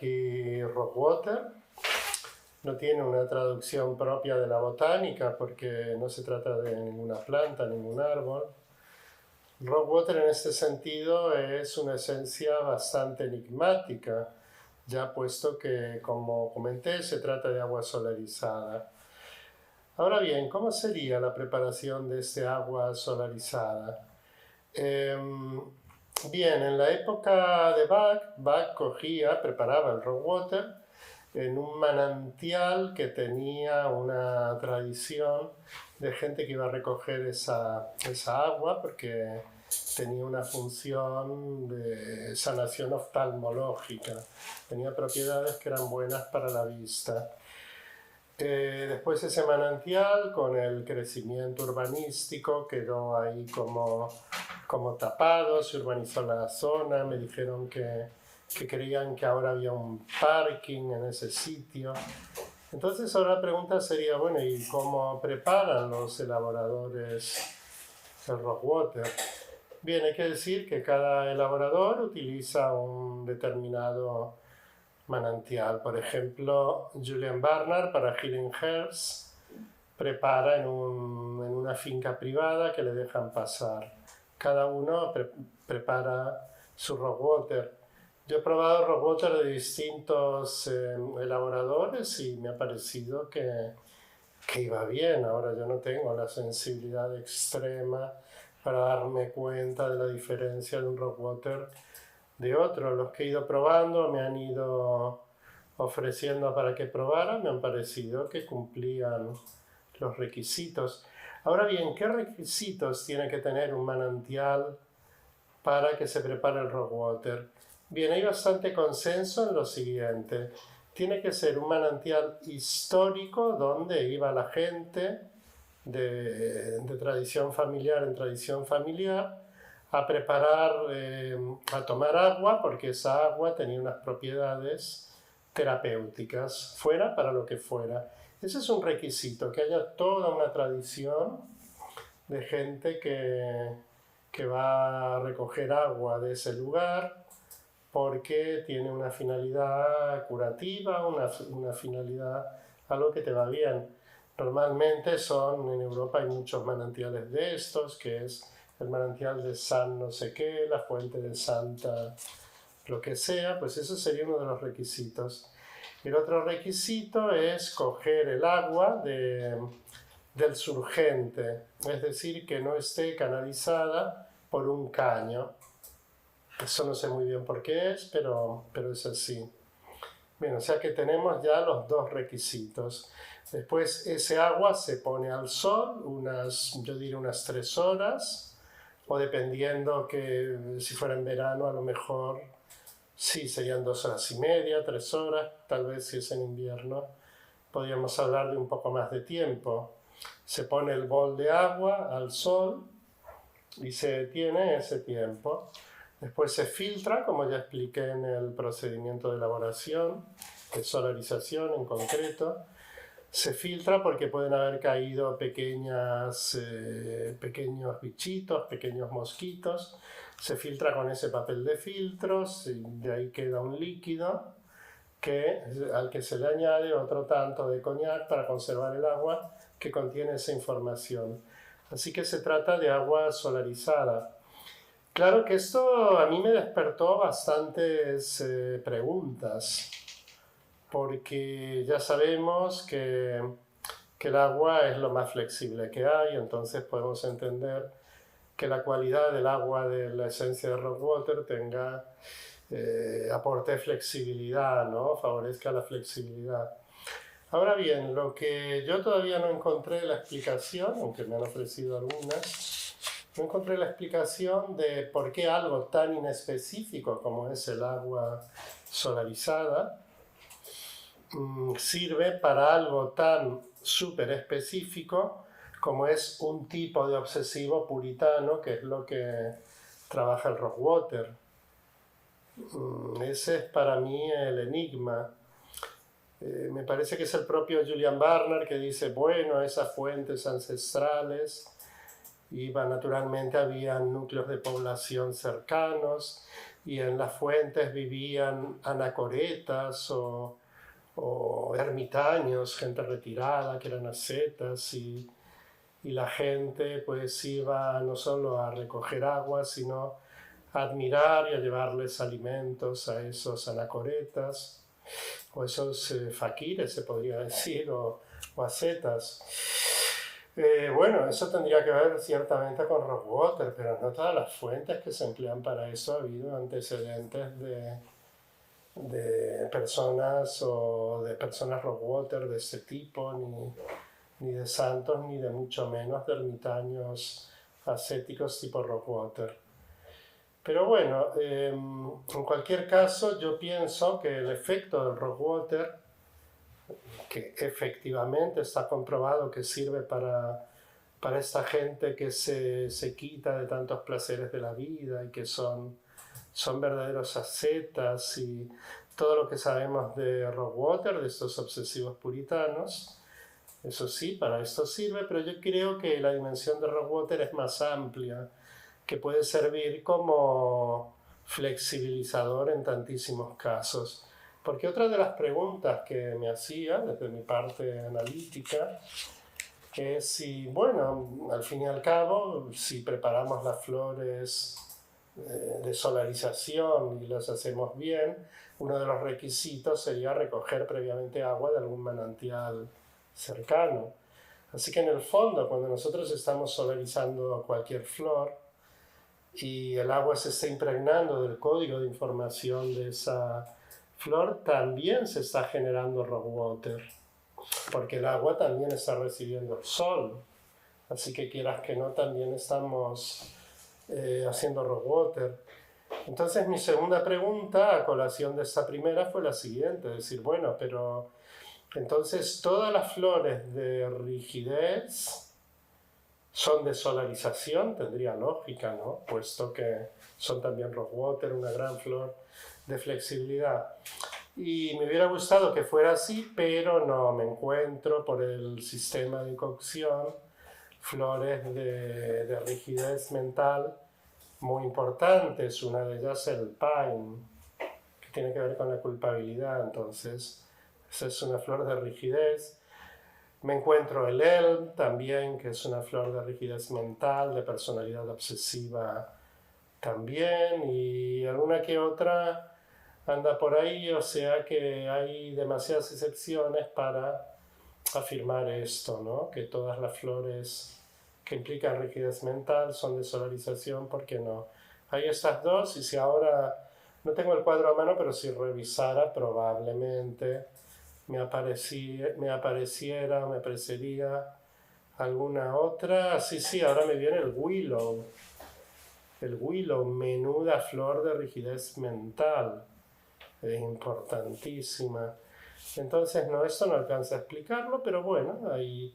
Y Rockwater no tiene una traducción propia de la botánica porque no se trata de ninguna planta, ningún árbol. Rockwater en este sentido es una esencia bastante enigmática, ya puesto que, como comenté, se trata de agua solarizada. Ahora bien, ¿cómo sería la preparación de este agua solarizada? Eh, Bien, en la época de Bach preparaba el rockwater en un manantial que tenía una tradición de gente que iba a recoger esa agua porque tenía una función de sanación oftalmológica, tenía propiedades que eran buenas para la vista. Después ese manantial, con el crecimiento urbanístico, quedó ahí como tapado, se urbanizó la zona, me dijeron que creían que ahora había un parking en ese sitio. Entonces ahora la pregunta sería, bueno, ¿y cómo preparan los elaboradores el rockwater? Bien, hay que decir que cada elaborador utiliza un determinado manantial. Por ejemplo, Julian Barnard para Healing Herbs prepara en una finca privada que le dejan pasar. Cada uno prepara su rockwater. Yo he probado rockwater de distintos elaboradores y me ha parecido que iba bien. Ahora yo no tengo la sensibilidad extrema para darme cuenta de la diferencia de un rockwater de otro. Los que he ido probando me han ido ofreciendo para que probara, me han parecido que cumplían los requisitos. Ahora bien, ¿qué requisitos tiene que tener un manantial para que se prepare el rockwater? Bien, hay bastante consenso en lo siguiente. Tiene que ser un manantial histórico donde iba la gente de tradición familiar en tradición familiar a preparar, a tomar agua, porque esa agua tenía unas propiedades terapéuticas, fuera para lo que fuera. Ese es un requisito, que haya toda una tradición de gente que va a recoger agua de ese lugar porque tiene una finalidad curativa, una finalidad, algo que te va bien. Normalmente en Europa hay muchos manantiales de estos, que es el manantial de San no sé qué, la fuente de Santa lo que sea, pues eso sería uno de los requisitos. El otro requisito es coger el agua del surgente, es decir, que no esté canalizada por un caño. Eso no sé muy bien por qué es, pero es así. Bien, o sea que tenemos ya los dos requisitos. Después ese agua se pone al sol yo diría unas 3 horas, o dependiendo que si fuera en verano a lo mejor sí serían 2 horas y media, 3 horas, tal vez si es en invierno podríamos hablar de un poco más de tiempo. Se pone el bol de agua al sol y se detiene ese tiempo. Después se filtra, como ya expliqué en el procedimiento de elaboración, de solarización en concreto. Se filtra porque pueden haber caído pequeños bichitos, pequeños mosquitos. Se filtra con ese papel de filtros y de ahí queda un líquido al que se le añade otro tanto de coñac para conservar el agua que contiene esa información. Así que se trata de agua solarizada. Claro que esto a mí me despertó bastantes preguntas, porque ya sabemos que el agua es lo más flexible que hay, entonces podemos entender que la cualidad del agua de la esencia de Rockwater aporte flexibilidad, ¿no? Favorezca la flexibilidad. Ahora bien, lo que yo todavía no encontré la explicación, aunque me han ofrecido algunas, no encontré la explicación de por qué algo tan inespecífico como es el agua solarizada sirve para algo tan súper específico como es un tipo de obsesivo puritano, que es lo que trabaja el Rockwater. Ese es para mí el enigma. Me parece que es el propio Julian Barnard que dice, bueno, esas fuentes ancestrales naturalmente había núcleos de población cercanos, y en las fuentes vivían anacoretas o ermitaños, gente retirada que eran ascetas, y la gente pues iba no solo a recoger agua, sino a admirar y a llevarles alimentos a esos anacoretas, o esos faquires, se podría decir, o ascetas. Bueno, eso tendría que ver ciertamente con Rockwater, pero no todas las fuentes que se emplean para eso ha habido antecedentes de personas o de personas Rockwater de este tipo, ni de santos, ni de mucho menos de ermitaños ascéticos tipo Rockwater. Pero bueno, en cualquier caso, yo pienso que el efecto del Rockwater, que efectivamente está comprobado que sirve para esta gente que se quita de tantos placeres de la vida y que son verdaderos ascetas, y todo lo que sabemos de Rockwater, de estos obsesivos puritanos, eso sí, para esto sirve, pero yo creo que la dimensión de Rockwater es más amplia, que puede servir como flexibilizador en tantísimos casos. Porque otra de las preguntas que me hacía desde mi parte analítica es si, bueno, al fin y al cabo, si preparamos las flores de solarización y las hacemos bien, uno de los requisitos sería recoger previamente agua de algún manantial cercano. Así que en el fondo, cuando nosotros estamos solarizando cualquier flor y el agua se está impregnando del código de información de esa flor, también se está generando Rockwater, porque el agua también está recibiendo el sol. Así que quieras que no, también estamos haciendo Rockwater. Entonces mi segunda pregunta a colación de esta primera fue la siguiente, decir, bueno, pero entonces todas las flores de rigidez son de solarización, tendría lógica, ¿no? Puesto que son también Rockwater, una gran flor de flexibilidad. Y me hubiera gustado que fuera así, pero no, me encuentro por el sistema de cocción flores de rigidez mental muy importantes. Una de ellas el pine, que tiene que ver con la culpabilidad, entonces esa es una flor de rigidez. Me encuentro el elm también, que es una flor de rigidez mental, de personalidad obsesiva también, y alguna que otra anda por ahí, o sea que hay demasiadas excepciones para afirmar esto, ¿no? Que todas las flores que implican rigidez mental son de solarización, porque no. Hay estas dos, y si ahora no tengo el cuadro a mano, pero si revisara probablemente me aparecería alguna otra. Sí, ahora me viene el willow. El willow, menuda flor de rigidez mental, es importantísima. Entonces, no, esto no alcanza a explicarlo, pero bueno, hay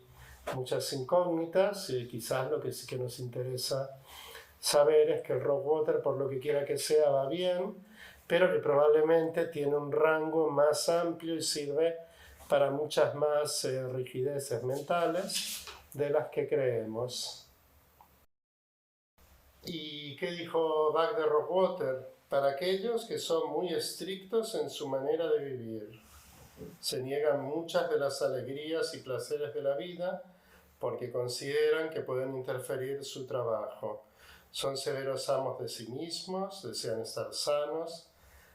muchas incógnitas, y quizás lo que sí que nos interesa saber es que el Rockwater, por lo que quiera que sea, va bien, pero que probablemente tiene un rango más amplio y sirve para muchas más rigideces mentales de las que creemos. ¿Y qué dijo Bach de Rockwater? Para aquellos que son muy estrictos en su manera de vivir. Se niegan muchas de las alegrías y placeres de la vida porque consideran que pueden interferir su trabajo. Son severos amos de sí mismos, desean estar sanos,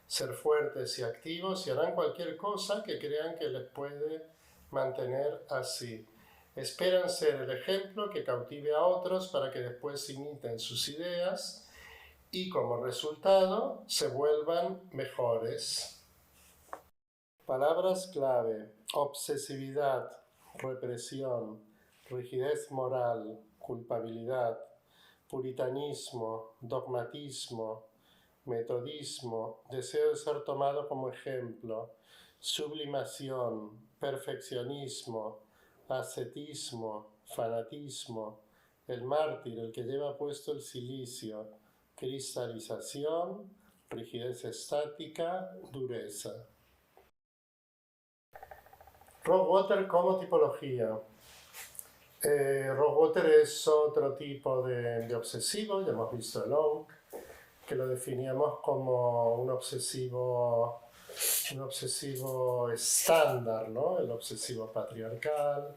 ser fuertes y activos, y harán cualquier cosa que crean que les puede mantener así. Esperan ser el ejemplo que cautive a otros para que después imiten sus ideas y como resultado se vuelvan mejores. Palabras clave: obsesividad, represión, rigidez moral, culpabilidad, puritanismo, dogmatismo, metodismo, deseo de ser tomado como ejemplo, sublimación, perfeccionismo, ascetismo, fanatismo, el mártir, el que lleva puesto el cilicio, cristalización, rigidez estática, dureza. Rockwater como tipología. Rockwater es otro tipo de obsesivo, ya hemos visto el oak, que lo definíamos como un obsesivo estándar, ¿no? El obsesivo patriarcal,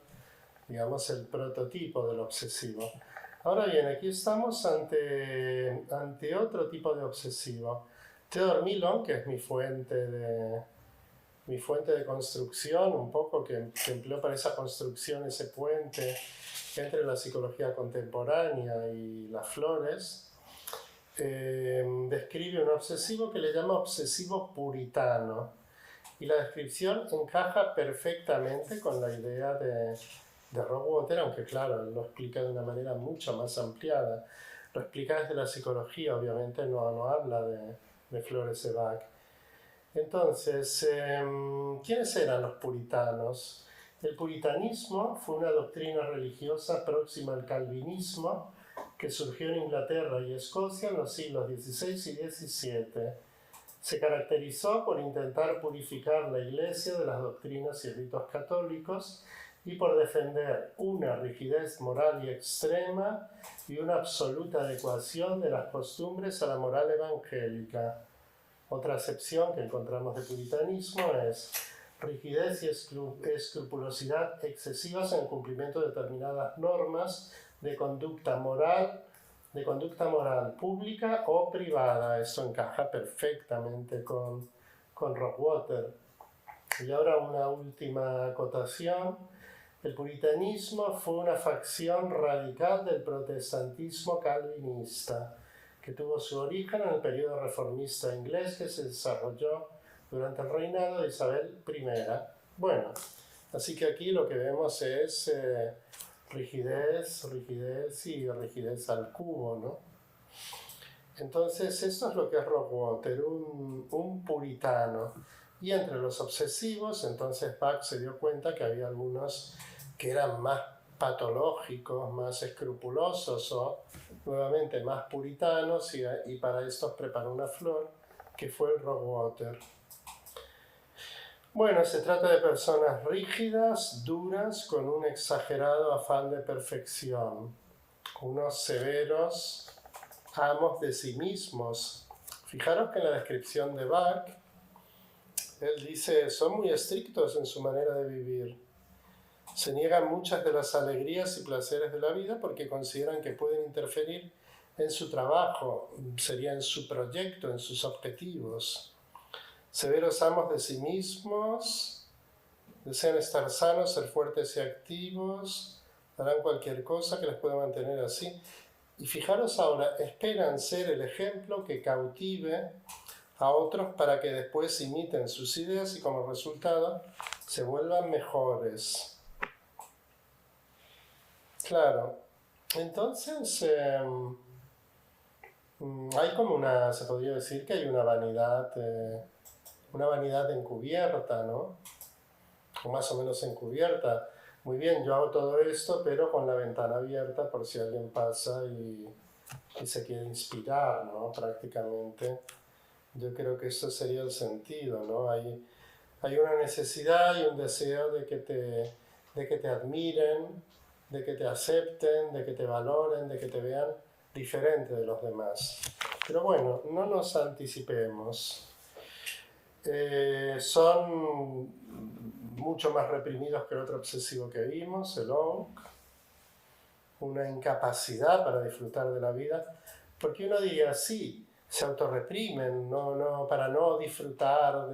digamos el prototipo del obsesivo. Ahora bien, aquí estamos ante otro tipo de obsesivo. Theodor Millon, que es mi fuente de construcción, un poco que empleó para esa construcción, ese puente entre la psicología contemporánea y las flores, describe un obsesivo que le llama obsesivo puritano. Y la descripción encaja perfectamente con la idea de Rockwater, aunque claro, él lo explica de una manera mucho más ampliada. Lo explica desde la psicología, obviamente no habla de Flores de Bach. Entonces, ¿quiénes eran los puritanos? El puritanismo fue una doctrina religiosa próxima al calvinismo que surgió en Inglaterra y Escocia en los siglos XVI y XVII. Se caracterizó por intentar purificar la Iglesia de las doctrinas y ritos católicos y por defender una rigidez moral y extrema y una absoluta adecuación de las costumbres a la moral evangélica. Otra acepción que encontramos de puritanismo es rigidez y escrupulosidad excesivas en el cumplimiento de determinadas normas de conducta moral pública o privada. Eso encaja perfectamente con Rockwater. Y ahora una última acotación. El puritanismo fue una facción radical del protestantismo calvinista, que tuvo su origen en el periodo reformista inglés que se desarrolló durante el reinado de Isabel I. Bueno, así que aquí lo que vemos es rigidez y rigidez al cubo, ¿no? Entonces, esto es lo que es Rockwater, un puritano. Y entre los obsesivos, entonces Bach se dio cuenta que había algunos que eran más patológicos, más escrupulosos o nuevamente más puritanos y para estos preparó una flor que fue el Rockwater. Bueno, se trata de personas rígidas, duras, con un exagerado afán de perfección, unos severos amos de sí mismos. Fijaros que en la descripción de Bach, él dice, son muy estrictos en su manera de vivir. Se niegan muchas de las alegrías y placeres de la vida porque consideran que pueden interferir en su trabajo, sería en su proyecto, en sus objetivos. Severos amos de sí mismos, desean estar sanos, ser fuertes y activos, harán cualquier cosa que les pueda mantener así. Y fijaros ahora, esperan ser el ejemplo que cautive a otros para que después imiten sus ideas y como resultado se vuelvan mejores. Claro, entonces hay como se podría decir que hay una vanidad encubierta, ¿no? O más o menos encubierta. Muy bien, yo hago todo esto, pero con la ventana abierta por si alguien pasa y se quiere inspirar, ¿no? Prácticamente. Yo creo que eso sería el sentido, ¿no? Hay una necesidad y un deseo de que te admiren, de que te acepten, de que te valoren, de que te vean diferente de los demás. Pero bueno, no nos anticipemos. Son mucho más reprimidos que el otro obsesivo que vimos, el Oak. Una incapacidad para disfrutar de la vida. Porque uno diría, sí, se autorreprimen, para no disfrutar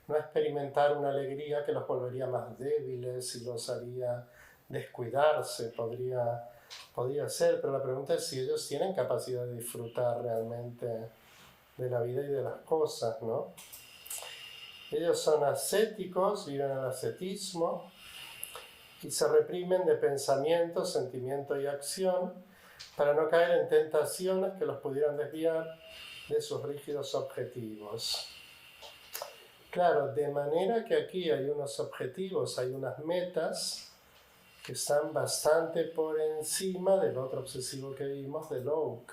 no experimentar una alegría que los volvería más débiles y los haría descuidarse, podría ser, pero la pregunta es si ellos tienen capacidad de disfrutar realmente de la vida y de las cosas, ¿no? Ellos son ascéticos, viven el ascetismo y se reprimen de pensamiento, sentimiento y acción para no caer en tentaciones que los pudieran desviar de sus rígidos objetivos. Claro, de manera que aquí hay unos objetivos, hay unas metas que están bastante por encima del otro obsesivo que vimos, del Oak.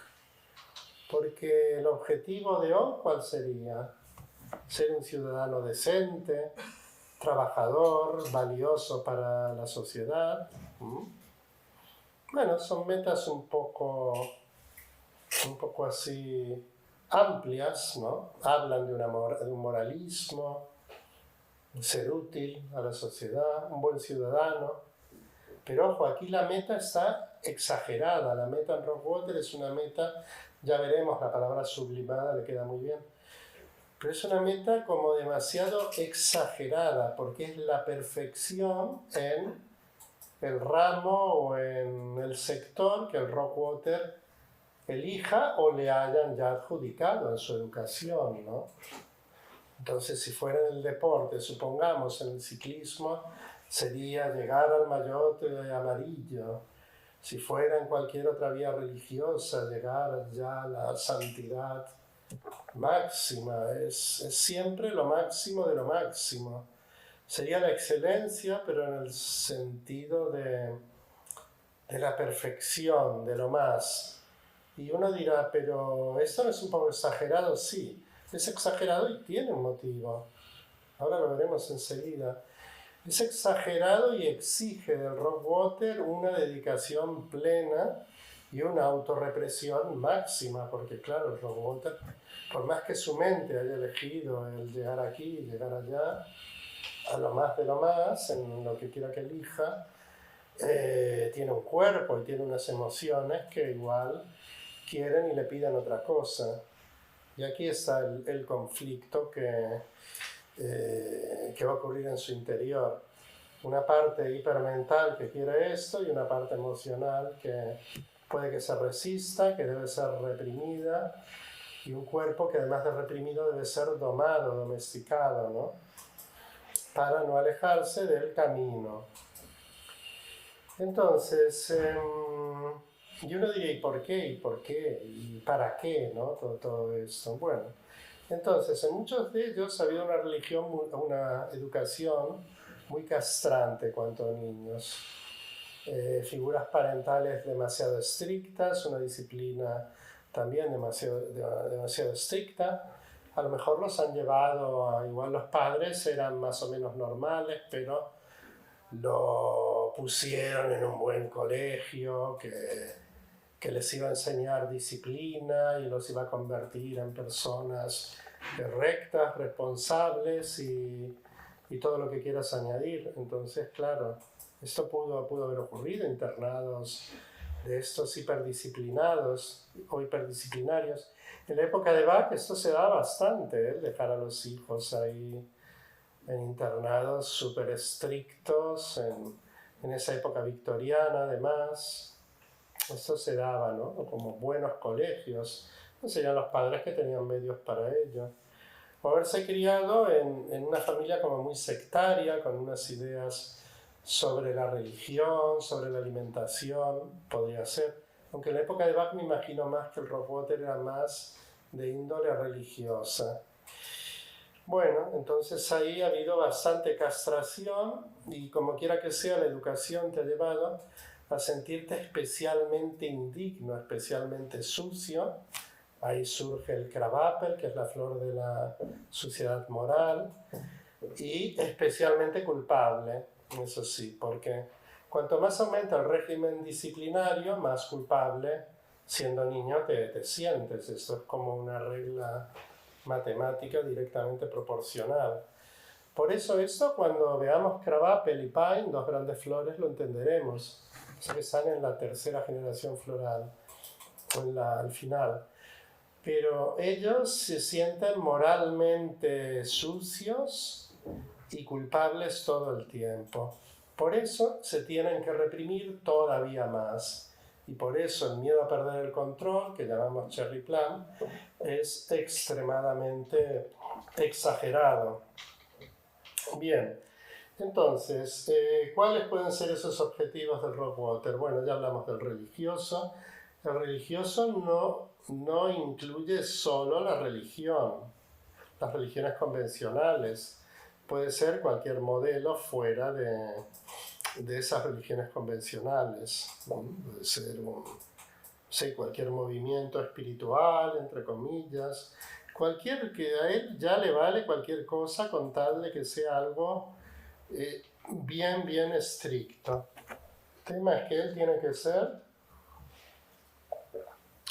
Porque el objetivo de Oak, ¿cuál sería? Ser un ciudadano decente, trabajador, valioso para la sociedad. Bueno, son metas un poco así amplias, ¿no? Hablan de un moralismo, ser útil a la sociedad, un buen ciudadano. Pero ojo, aquí la meta está exagerada. La meta en Rockwater es una meta, ya veremos, la palabra sublimada le queda muy bien, pero es una meta como demasiado exagerada, porque es la perfección en el ramo o en el sector que el Rockwater elija o le hayan ya adjudicado en su educación, ¿no? Entonces, si fuera en el deporte, supongamos en el ciclismo, sería llegar al maillot amarillo. Si fuera en cualquier otra vía religiosa, llegar ya a la santidad máxima. Es siempre lo máximo de lo máximo. Sería la excelencia, pero en el sentido de la perfección, de lo más. Y uno dirá, pero ¿esto no es un poco exagerado? Sí, es exagerado y tiene un motivo. Ahora lo veremos enseguida. Es exagerado y exige del Rockwater una dedicación plena y una autorrepresión máxima, porque claro, el Rockwater, por más que su mente haya elegido el llegar aquí y llegar allá, a lo más de lo más, en lo que quiera que elija, tiene un cuerpo y tiene unas emociones que igual quieren y le piden otra cosa. Y aquí está el conflicto que va a ocurrir en su interior. Una parte hipermental que quiere esto y una parte emocional que puede que se resista, que debe ser reprimida, y un cuerpo que además de reprimido debe ser domado, domesticado, ¿no? Para no alejarse del camino. Entonces, y uno diría, ¿y por qué? ¿Y por qué? ¿Y para qué? ¿No? Todo esto. Bueno, entonces, en muchos de ellos ha habido una religión, una educación muy castrante cuanto a niños. Figuras parentales demasiado estrictas, una disciplina también demasiado estricta. A lo mejor los han llevado a, igual los padres eran más o menos normales, pero lo pusieron en un buen colegio que les iba a enseñar disciplina y los iba a convertir en personas rectas, responsables y todo lo que quieras añadir. Entonces, claro, esto pudo haber ocurrido, internados de estos hiperdisciplinados o hiperdisciplinarios. En la época de Bach esto se da bastante, dejar a los hijos ahí en internados súper estrictos, en esa época victoriana además. Esto se daba, ¿no? Como buenos colegios. No serían los padres que tenían medios para ello. O haberse criado en una familia como muy sectaria, con unas ideas sobre la religión, sobre la alimentación, podría ser. Aunque en la época de Bach me imagino más que el Rockwater era más de índole religiosa. Bueno, entonces ahí ha habido bastante castración y como quiera que sea la educación te ha llevado a sentirte especialmente indigno, especialmente sucio. Ahí surge el Krabapel, que es la flor de la suciedad moral, y especialmente culpable, eso sí, porque cuanto más aumenta el régimen disciplinario, más culpable, siendo niño, te sientes. Esto es como una regla matemática directamente proporcional. Por eso esto, cuando veamos Krabapel y Pine, dos grandes flores, lo entenderemos. Eso que están en la tercera generación floral, al final. Pero ellos se sienten moralmente sucios y culpables todo el tiempo. Por eso se tienen que reprimir todavía más. Y por eso el miedo a perder el control, que llamamos Cherry Plum, es extremadamente exagerado. Bien, entonces, ¿cuáles pueden ser esos objetivos del Rockwater? Bueno, ya hablamos del religioso. El religioso no incluye solo la religión, las religiones convencionales. Puede ser cualquier modelo fuera de esas religiones convencionales. Puede ser cualquier movimiento espiritual, entre comillas. Cualquier que a él ya le vale cualquier cosa con tal de que sea algo bien estricto. El tema es que él tiene que ser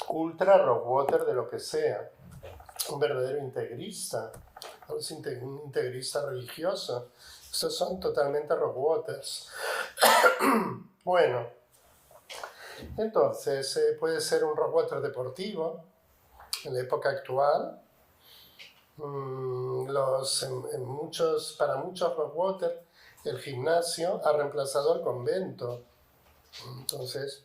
ultra Rockwater de lo que sea. un verdadero integrista, un integrista religioso. Estos son totalmente Rogwaters. Bueno, entonces puede ser un Rockwater deportivo en la época actual. Para muchos Rockwater el gimnasio ha reemplazado al convento. Entonces,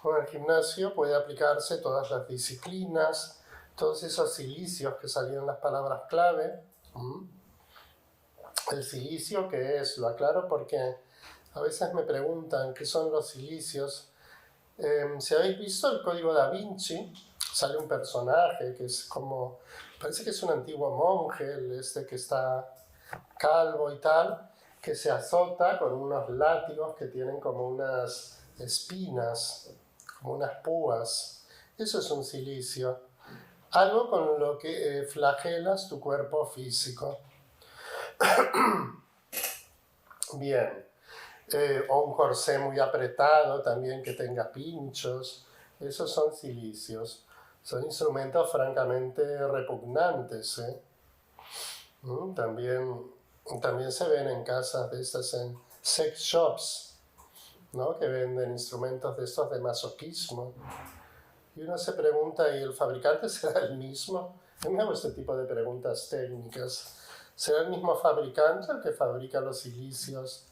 con el gimnasio puede aplicarse todas las disciplinas, todos esos cilicios que salían las palabras clave. El cilicio, ¿qué es? Lo aclaro porque a veces me preguntan qué son los cilicios. Si habéis visto el Código Da Vinci, sale un personaje que es como, parece que es un antiguo monje, que está calvo y tal, que se azota con unos látigos que tienen como unas espinas, como unas púas. Eso es un cilicio. Algo con lo que flagelas tu cuerpo físico. Bien. O un corsé muy apretado también que tenga pinchos. Esos son cilicios. Son instrumentos francamente repugnantes. También se ven en casas de estas, en sex shops, ¿no? Que venden instrumentos de estos de masoquismo. Y uno se pregunta, ¿y el fabricante será el mismo? Yo me hago este tipo de preguntas técnicas. ¿Será el mismo fabricante el que fabrica los cilicios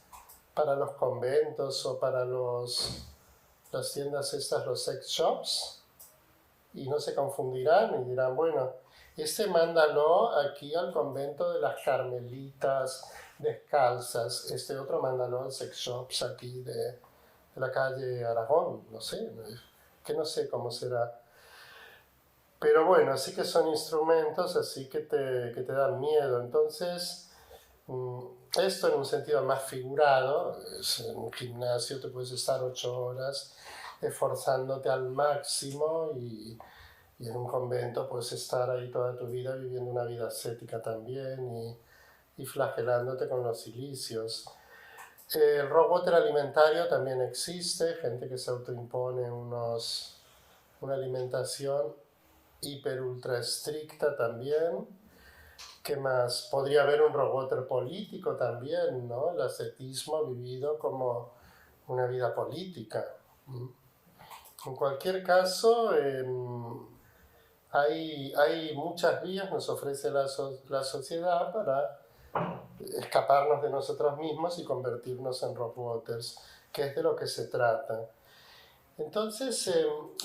para los conventos o para las tiendas estas, los sex shops? Y no se confundirán y dirán, bueno, mándalo aquí al convento de las Carmelitas Descalzas, otro mándalo al sex shops aquí de la calle Aragón, no sé, que no sé cómo será. Pero bueno, sí que son instrumentos así que te dan miedo. Entonces, esto en un sentido más figurado, en un gimnasio te puedes estar 8 horas esforzándote al máximo y en un convento puedes estar ahí toda tu vida viviendo una vida ascética también y flagelándote con los cilicios. El Rockwater alimentario también existe, gente que se autoimpone una alimentación hiper ultra estricta también. ¿Qué más? Podría haber un Rockwater político también, ¿no? El ascetismo vivido como una vida política. En cualquier caso, hay muchas vías, nos ofrece la sociedad para escaparnos de nosotros mismos y convertirnos en Rockwaters, que es de lo que se trata. Entonces,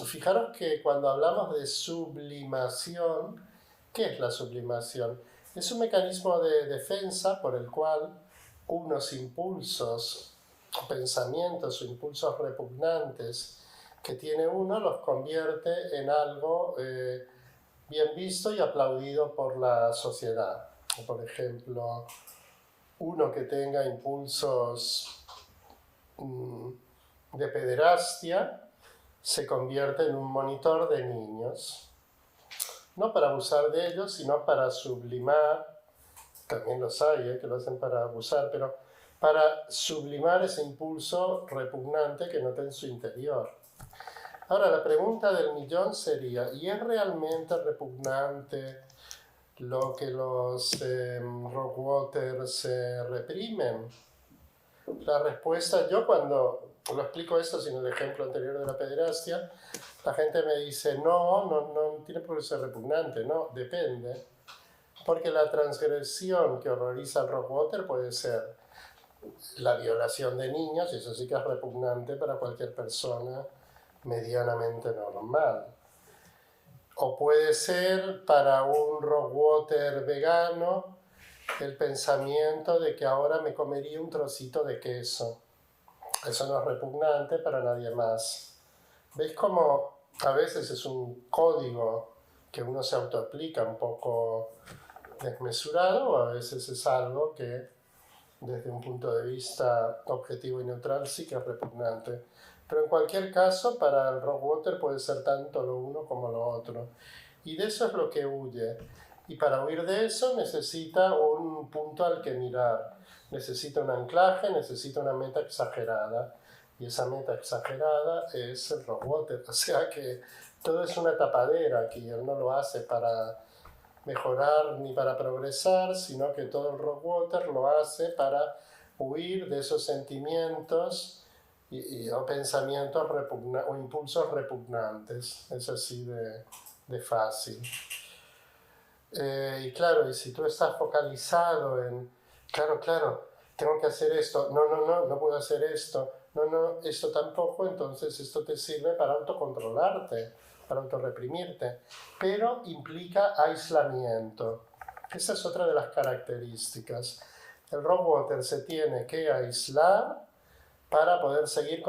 fijaros que cuando hablamos de sublimación, ¿qué es la sublimación? Es un mecanismo de defensa por el cual unos impulsos o pensamientos o impulsos repugnantes que tiene uno los convierte en algo bien visto y aplaudido por la sociedad. Por ejemplo, uno que tenga impulsos de pederastia se convierte en un monitor de niños. No para abusar de ellos, sino para sublimar, también los hay que lo hacen para abusar, pero para sublimar ese impulso repugnante que nota en su interior. Ahora, la pregunta del millón sería, ¿y es realmente repugnante lo que los Rockwaters reprimen? La respuesta, yo cuando lo explico esto sin el ejemplo anterior de la pederastia, la gente me dice, no tiene por qué ser repugnante, no, depende. Porque la transgresión que horroriza al Rockwater puede ser la violación de niños, y eso sí que es repugnante para cualquier persona medianamente normal. O puede ser para un Rockwater vegano el pensamiento de que ahora me comería un trocito de queso. Eso no es repugnante para nadie más. ¿Veis cómo a veces es un código que uno se autoaplica un poco desmesurado, o a veces es algo que desde un punto de vista objetivo y neutral sí que es repugnante? Pero en cualquier caso, para el Rockwater puede ser tanto lo uno como lo otro. Y de eso es lo que huye. Y para huir de eso necesita un punto al que mirar. Necesita un anclaje, necesita una meta exagerada. Y esa meta exagerada es el Rockwater. O sea que todo es una tapadera aquí. Él no lo hace para mejorar ni para progresar, sino que todo el Rockwater lo hace para huir de esos sentimientos o pensamientos o impulsos repugnantes. Es así de fácil. Y claro, y si tú estás focalizado en, claro, tengo que hacer esto, no puedo hacer esto, no, esto tampoco, entonces esto te sirve para autocontrolarte, para autorreprimirte, pero implica aislamiento. Esa es otra de las características. El Rockwater se tiene que aislar para poder seguir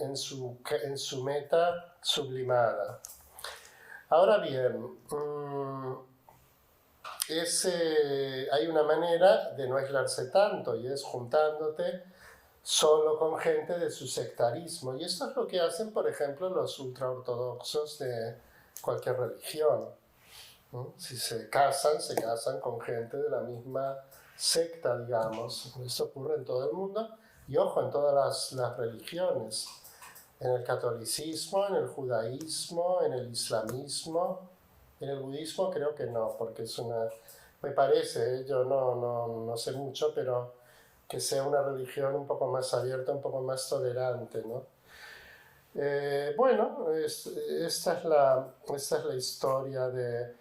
en su meta sublimada. Ahora bien, hay una manera de no aislarse tanto y es juntándote solo con gente de su sectarismo. Y esto es lo que hacen, por ejemplo, los ultraortodoxos de cualquier religión, ¿no? Si se casan con gente de la misma secta, digamos. Esto ocurre en todo el mundo y, ojo, en todas las religiones. En el catolicismo, en el judaísmo, en el islamismo. En el budismo creo que no, porque es una... Me parece, yo no sé mucho, pero que sea una religión un poco más abierta, un poco más tolerante, ¿no? Bueno, esta es la historia de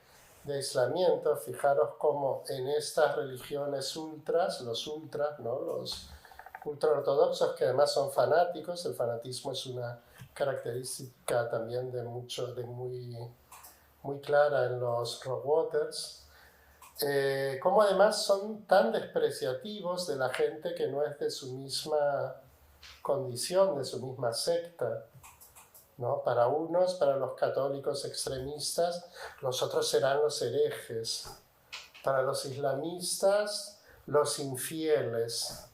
aislamiento. Fijaros cómo en estas religiones ultras, los ultras, ¿no? Los ultraortodoxos, que además son fanáticos, el fanatismo es una característica también muy clara en los Rockwaters, como además son tan despreciativos de la gente que no es de su misma condición, de su misma secta, ¿no? Para unos, para los católicos extremistas, los otros serán los herejes. Para los islamistas, los infieles.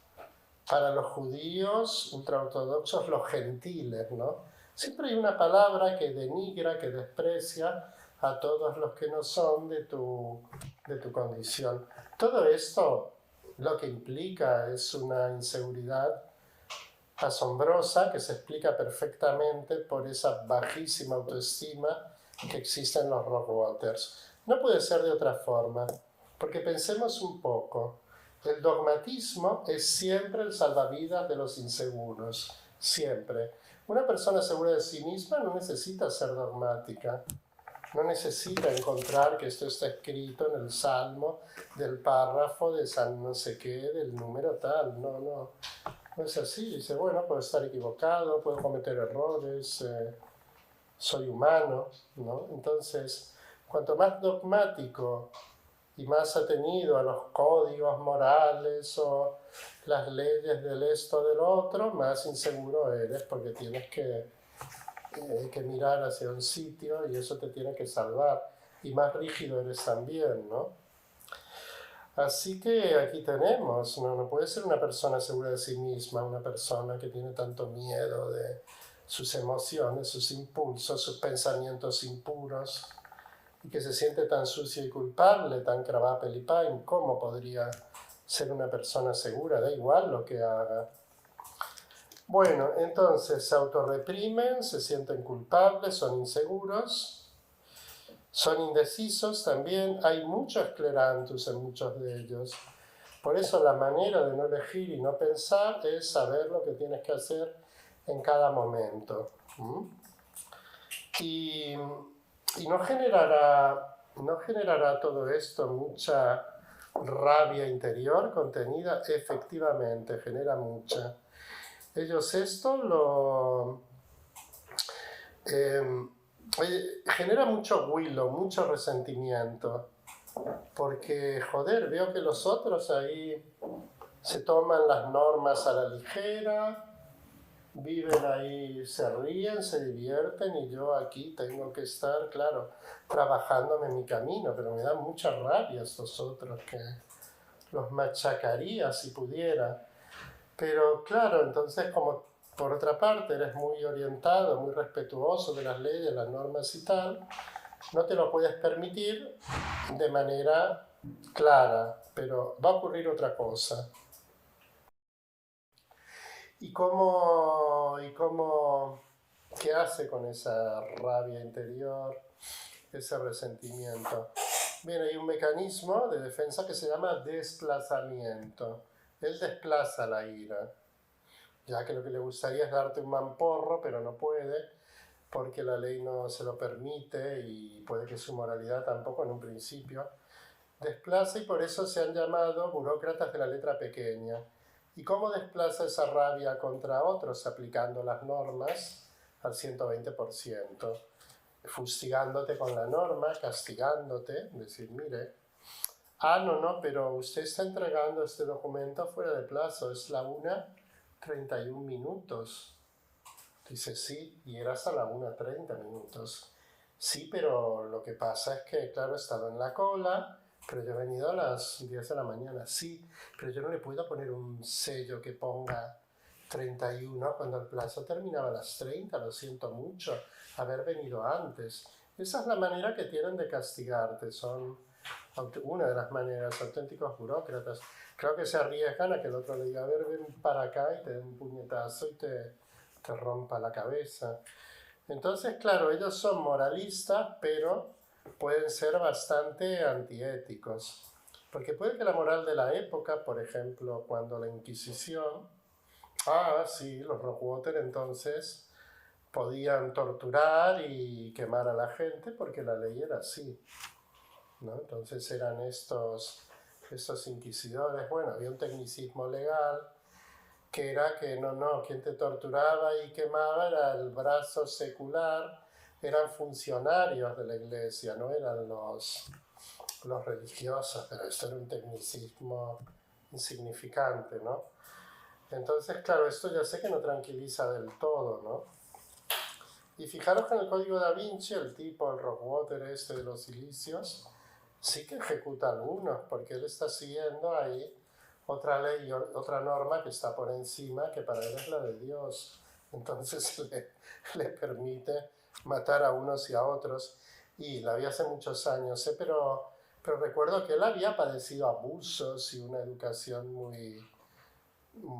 Para los judíos ultraortodoxos, los gentiles, ¿no? Siempre hay una palabra que denigra, que desprecia a todos los que no son de tu condición. Todo esto lo que implica es una inseguridad asombrosa que se explica perfectamente por esa bajísima autoestima que existe en los Rockwaters. No puede ser de otra forma, porque pensemos un poco. El dogmatismo es siempre el salvavidas de los inseguros, siempre. Una persona segura de sí misma no necesita ser dogmática, no necesita encontrar que esto está escrito en el salmo del párrafo de San no sé qué, del número tal. No es así. Dice, bueno, puedo estar equivocado, puedo cometer errores, soy humano, ¿no? Entonces, cuanto más dogmático y más atenido a los códigos morales o las leyes del esto o del otro, más inseguro eres, porque tienes que mirar hacia un sitio y eso te tiene que salvar. Y más rígido eres también, ¿no? Así que aquí tenemos, no puede ser una persona segura de sí misma, una persona que tiene tanto miedo de sus emociones, sus impulsos, sus pensamientos impuros, y que se siente tan sucio y culpable, tan cravapelipain. ¿Cómo podría ser una persona segura? Da igual lo que haga. Bueno, entonces se autorreprimen, se sienten culpables, son inseguros, son indecisos también. Hay mucho esclerantus en muchos de ellos. Por eso la manera de no elegir y no pensar es saber lo que tienes que hacer en cada momento. Y no generará todo esto mucha rabia interior contenida. Efectivamente, genera mucha. Ellos esto genera mucho huilo, mucho resentimiento, porque, joder, veo que los otros ahí se toman las normas a la ligera, viven ahí, se ríen, se divierten, y yo aquí tengo que estar, claro, trabajándome mi camino, pero me dan mucha rabia estos otros, que los machacaría si pudiera. Pero claro, entonces, como por otra parte eres muy orientado, muy respetuoso de las leyes, las normas y tal, no te lo puedes permitir de manera clara, pero va a ocurrir otra cosa. ¿Qué hace con esa rabia interior, ese resentimiento? Bien, hay un mecanismo de defensa que se llama desplazamiento. Él desplaza la ira, ya que lo que le gustaría es darte un mamporro, pero no puede, porque la ley no se lo permite y puede que su moralidad tampoco en un principio. Desplaza y por eso se han llamado burócratas de la letra pequeña. ¿Y cómo desplaza esa rabia contra otros? Aplicando las normas al 120%, fustigándote con la norma, castigándote, decir, mire, no, pero usted está entregando este documento fuera de plazo, es la 1:31. Dice, sí, y era hasta la 1:30. Sí, pero lo que pasa es que, claro, he estado en la cola, pero yo he venido a las 10 de la mañana. Sí, pero yo no le puedo poner un sello que ponga 31 cuando el plazo terminaba a las 30, lo siento mucho, haber venido antes. Esa es la manera que tienen de castigarte, son una de las maneras, auténticos burócratas. Creo que se arriesgan a que el otro le diga, a ver, ven para acá y te dé un puñetazo y te rompa la cabeza. Entonces, claro, ellos son moralistas, pero pueden ser bastante antiéticos. Porque puede que la moral de la época, por ejemplo, cuando la Inquisición, sí, los Rockwater entonces podían torturar y quemar a la gente porque la ley era así, ¿no? Entonces eran estos inquisidores. Bueno, había un tecnicismo legal que era que quien te torturaba y quemaba era el brazo secular, eran funcionarios de la iglesia, no eran los religiosos, pero esto era un tecnicismo insignificante, ¿no? Entonces, claro, esto ya sé que no tranquiliza del todo, ¿no? Y fijaros que en el Código Da Vinci, el tipo, el Rockwater este de los silicios, sí que ejecuta algunos, porque él está siguiendo ahí otra ley, otra norma que está por encima, que para él es la de Dios. Entonces le permite matar a unos y a otros. Y la vi hace muchos años, pero recuerdo que él había padecido abusos y una educación muy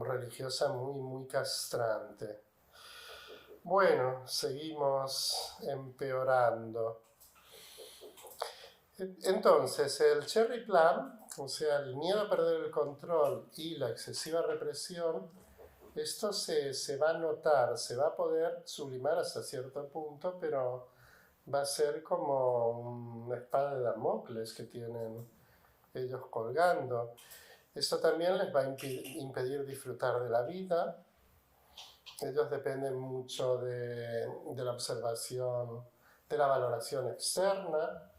religiosa muy castrante. Bueno, seguimos empeorando. Entonces, el cherry plan, o sea, el miedo a perder el control y la excesiva represión, esto se va a notar, se va a poder sublimar hasta cierto punto, pero va a ser como una espada de Damocles que tienen ellos colgando. Esto también les va a impedir disfrutar de la vida. Ellos dependen mucho de la observación, de la valoración externa.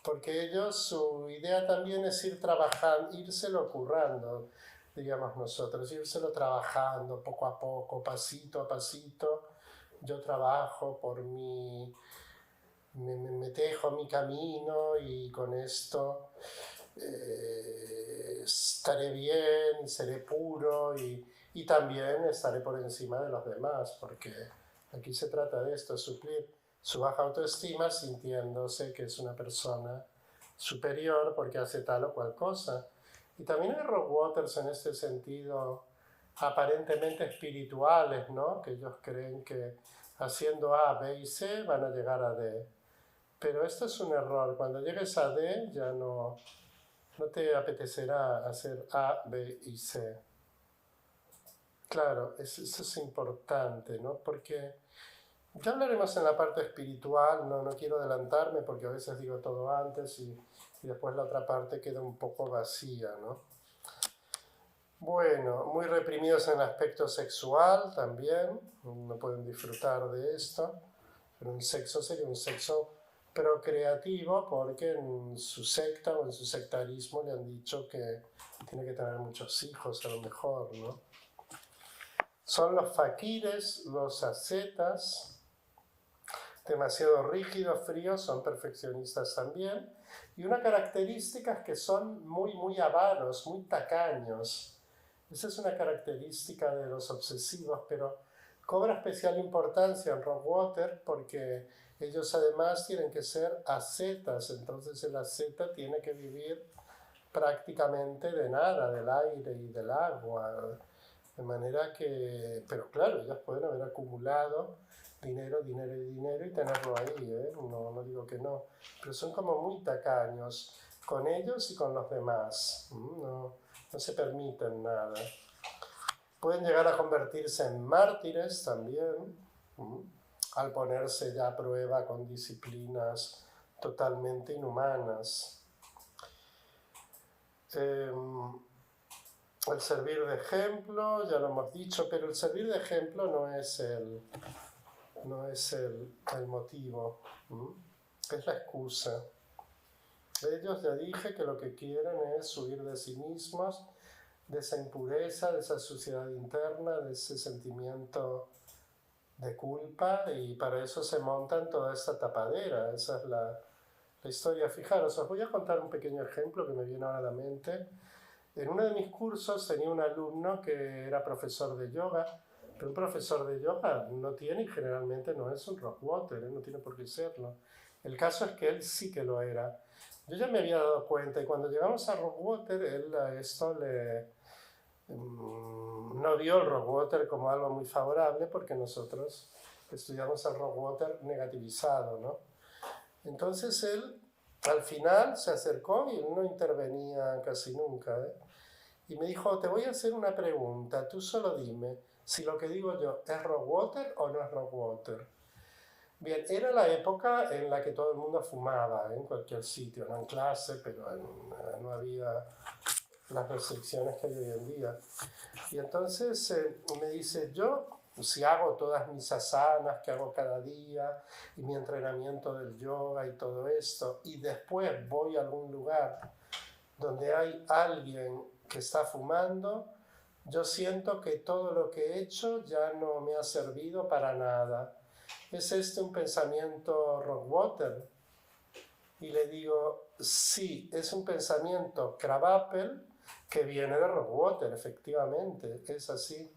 Porque ellos, su idea también es ir trabajando, írselo currando, diríamos nosotros, írselo trabajando poco a poco, pasito a pasito. Yo trabajo por me tejo mi camino y con esto estaré bien, seré puro y también estaré por encima de los demás, porque aquí se trata de esto, suplir su baja autoestima sintiéndose que es una persona superior porque hace tal o cual cosa. Y también hay Rockwaters en este sentido aparentemente espirituales, ¿no? Que ellos creen que haciendo A, B y C van a llegar a D. Pero esto es un error. Cuando llegues a D ya no te apetecerá hacer A, B y C. Claro, eso es importante, ¿no? Porque ya hablaremos en la parte espiritual, no quiero adelantarme porque a veces digo todo antes y después la otra parte queda un poco vacía, ¿no? Bueno, muy reprimidos en el aspecto sexual también, no pueden disfrutar de esto, pero un sexo sería un sexo procreativo porque en su secta o en su sectarismo le han dicho que tiene que tener muchos hijos a lo mejor, ¿no? Son los faquires, los ascetas, demasiado rígidos, fríos, son perfeccionistas también. Y una característica es que son muy avaros, muy tacaños. Esa es una característica de los obsesivos, pero cobra especial importancia en Rockwater porque ellos además tienen que ser ascetas, entonces el asceta tiene que vivir prácticamente de nada, del aire y del agua. De manera que, pero claro, ellos pueden haber acumulado dinero, dinero y dinero y tenerlo ahí, ¿eh? No digo que no, pero son como muy tacaños con ellos y con los demás, no se permiten nada. Pueden llegar a convertirse en mártires también, al ponerse ya a prueba con disciplinas totalmente inhumanas. El servir de ejemplo, ya lo hemos dicho, pero el servir de ejemplo no es el motivo, es la excusa. Ellos ya dije que lo que quieren es huir de sí mismos, de esa impureza, de esa suciedad interna, de ese sentimiento de culpa, y para eso se montan toda esta tapadera. Esa es la historia. Fijaros, os voy a contar un pequeño ejemplo que me viene ahora a la mente. En uno de mis cursos tenía un alumno que era profesor de yoga, pero un profesor de yoga no tiene y generalmente no es un Rockwater, no tiene por qué serlo. El caso es que él sí que lo era. Yo ya me había dado cuenta y cuando llegamos a Rockwater, él a esto no vio el Rockwater como algo muy favorable porque nosotros estudiamos el Rockwater negativizado, ¿no? Entonces él al final se acercó y él no intervenía casi nunca, ¿eh? Y me dijo, te voy a hacer una pregunta, tú solo dime si lo que digo yo es Rockwater o no es Rockwater. Bien, era la época en la que todo el mundo fumaba, en cualquier sitio, no en clase, pero no había las restricciones que hay hoy en día. Y entonces me dice, yo si hago todas mis asanas que hago cada día y mi entrenamiento del yoga y todo esto, y después voy a algún lugar donde hay alguien que está fumando, yo siento que todo lo que he hecho ya no me ha servido para nada. ¿Es este un pensamiento Rockwater? Y le digo, sí, es un pensamiento Krabappel que viene de Rockwater, efectivamente, es así.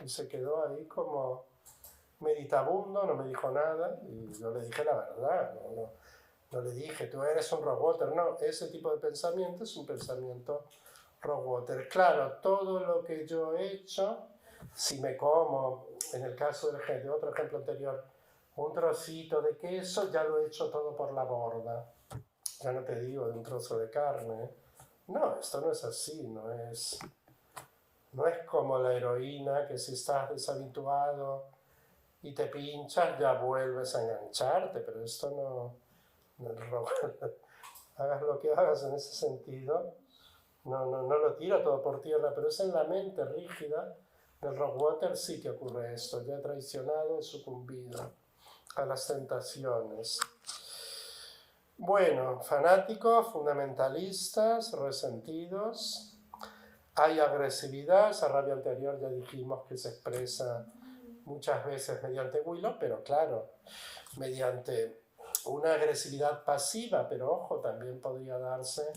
Y se quedó ahí como meditabundo, no me dijo nada, y yo le dije la verdad, no le dije, tú eres un Rockwater, no, ese tipo de pensamiento es un pensamiento Rockwater. Claro, todo lo que yo he hecho, si me como, en el caso de otro ejemplo anterior, un trocito de queso, ya lo he hecho todo por la borda. Ya no te digo de un trozo de carne. No, esto no es así, no es como la heroína que si estás deshabituado y te pinchas ya vuelves a engancharte, pero esto no es rock. Hagas lo que hagas en ese sentido, no lo tira todo por tierra, pero es en la mente rígida del Rockwater sí que ocurre esto. Ya he traicionado, he sucumbido a las tentaciones. Bueno, fanáticos, fundamentalistas, resentidos. Hay agresividad, esa rabia anterior ya dijimos que se expresa muchas veces mediante Willow, pero claro, mediante una agresividad pasiva, pero ojo, también podría darse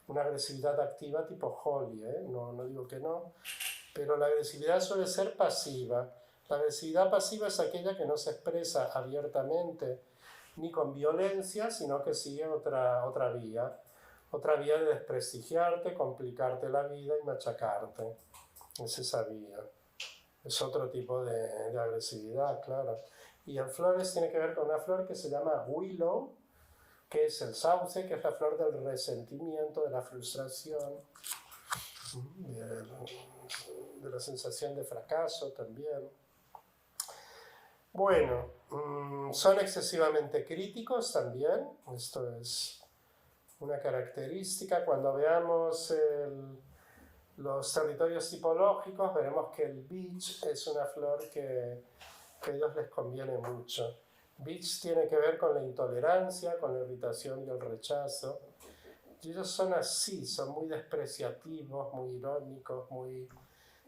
una agresividad activa tipo Holly, ¿eh? No digo que no, pero la agresividad suele ser pasiva. La agresividad pasiva es aquella que no se expresa abiertamente ni con violencia, sino que sigue otra vía de desprestigiarte, complicarte la vida y machacarte. Es esa vía. Es otro tipo de agresividad, claro. Y en flores tiene que ver con una flor que se llama Willow, que es el sauce, que es la flor del resentimiento, de la frustración, de la sensación de fracaso también. Bueno, son excesivamente críticos también, esto es una característica. Cuando veamos los territorios tipológicos, veremos que el beach es una flor que a ellos les conviene mucho. Beach tiene que ver con la intolerancia, con la irritación y el rechazo. Y ellos son así, son muy despreciativos, muy irónicos, muy